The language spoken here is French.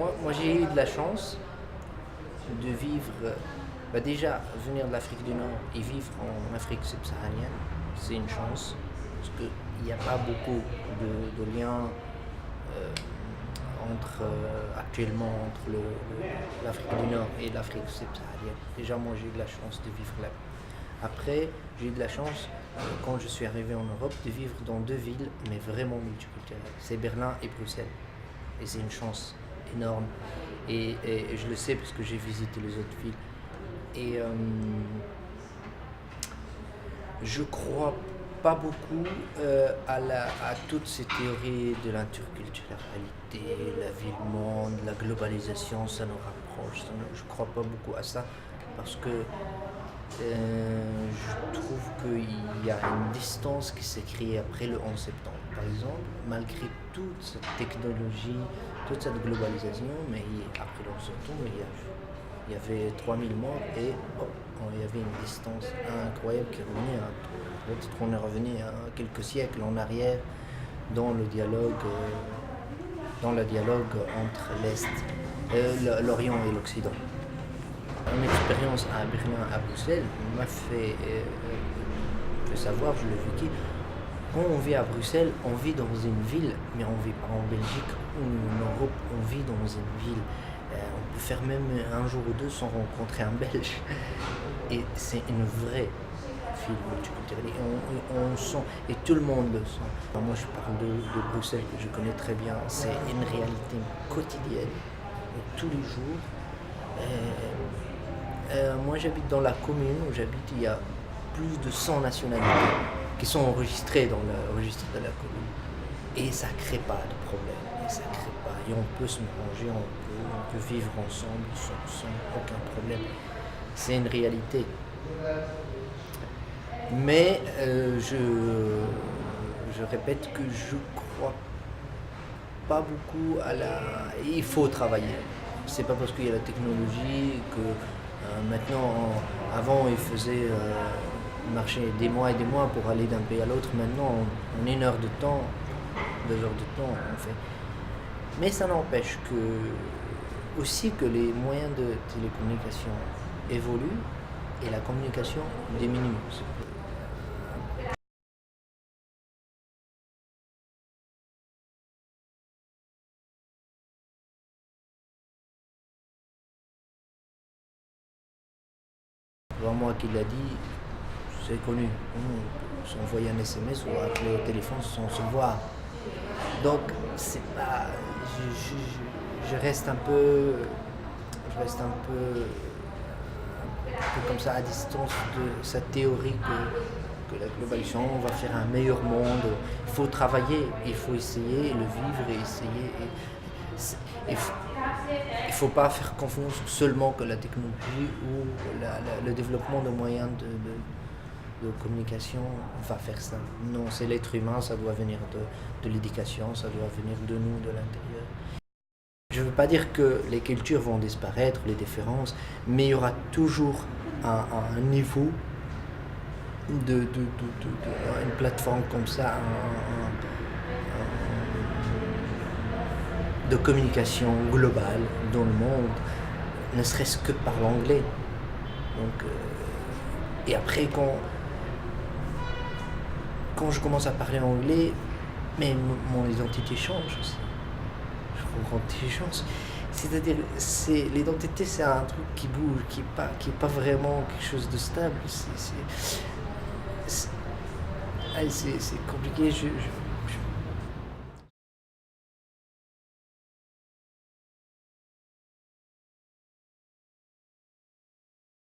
Moi, j'ai eu de la chance de vivre, déjà venir de l'Afrique du Nord et vivre en Afrique subsaharienne, c'est une chance, parce qu'il n'y a pas beaucoup de liens actuellement entre l'Afrique du Nord et l'Afrique subsaharienne. Déjà, moi, j'ai eu de la chance de vivre là. Après, j'ai eu de la chance, quand je suis arrivé en Europe, de vivre dans deux villes, mais vraiment multiculturelles. C'est Berlin et Bruxelles. Et c'est une chance énorme. Et je le sais parce que j'ai visité les autres villes. Et je crois pas beaucoup à toutes ces théories de l'interculturalité, la ville-monde, la globalisation, ça nous rapproche. Je crois pas beaucoup à ça parce que je trouve qu'il y a une distance qui s'est créée après le 11 septembre. Par exemple, malgré toute cette technologie, toute cette globalisation, mais après le 11 septembre, il y avait 3000 morts et il y avait une distance incroyable qui revenait. Peut-être qu'on est revenu à quelques siècles en arrière dans le dialogue entre l'Orient et l'Occident. Mon expérience à Berlin, à Bruxelles, m'a fait savoir, je l'ai vécu, quand on vit à Bruxelles, on vit dans une ville, mais on ne vit pas en Belgique ou en Europe, on vit dans une ville. On peut faire même un jour ou deux sans rencontrer un Belge. Et c'est une vraie ville multiculturelle. Et on sent, et tout le monde le sent. Moi, je parle de Bruxelles, que je connais très bien. C'est une réalité quotidienne, tous les jours. Moi, j'habite dans la commune où j'habite. Il y a plus de 100 nationalités qui sont enregistrées dans le registre de la commune. Et ça ne crée pas de problème. Et on peut se mélanger, on peut vivre ensemble sans aucun problème. C'est une réalité. Mais je répète que je crois pas beaucoup il faut travailler. C'est pas parce qu'il y a la technologie que maintenant, avant il faisait marcher des mois et des mois pour aller d'un pays à l'autre. Maintenant, en 1 heure de temps, 2 heures de temps, on fait. Mais ça n'empêche aussi que les moyens de télécommunication évoluent et la communication diminue. Moi qui l'a dit, c'est connu. On s'envoie un SMS ou appeler au téléphone sans se voir. Donc c'est pas. Je reste un peu comme ça à distance de cette théorie que la globalisation va faire un meilleur monde. Il faut travailler, il faut essayer, le vivre et essayer. Il ne faut pas faire confiance seulement que la technologie ou le développement de moyens de communication va faire ça. Non, c'est l'être humain, ça doit venir de l'éducation, ça doit venir de nous, de l'intérieur. Je ne veux pas dire que les cultures vont disparaître, les différences, mais il y aura toujours un niveau une plateforme comme ça, de communication globale dans le monde, ne serait-ce que par l'anglais. Donc, et après, quand je commence à parler anglais, mais mon identité change aussi. Je rencontre des gens. C'est-à-dire, l'identité, c'est un truc qui bouge, qui est pas vraiment quelque chose de stable. C'est compliqué.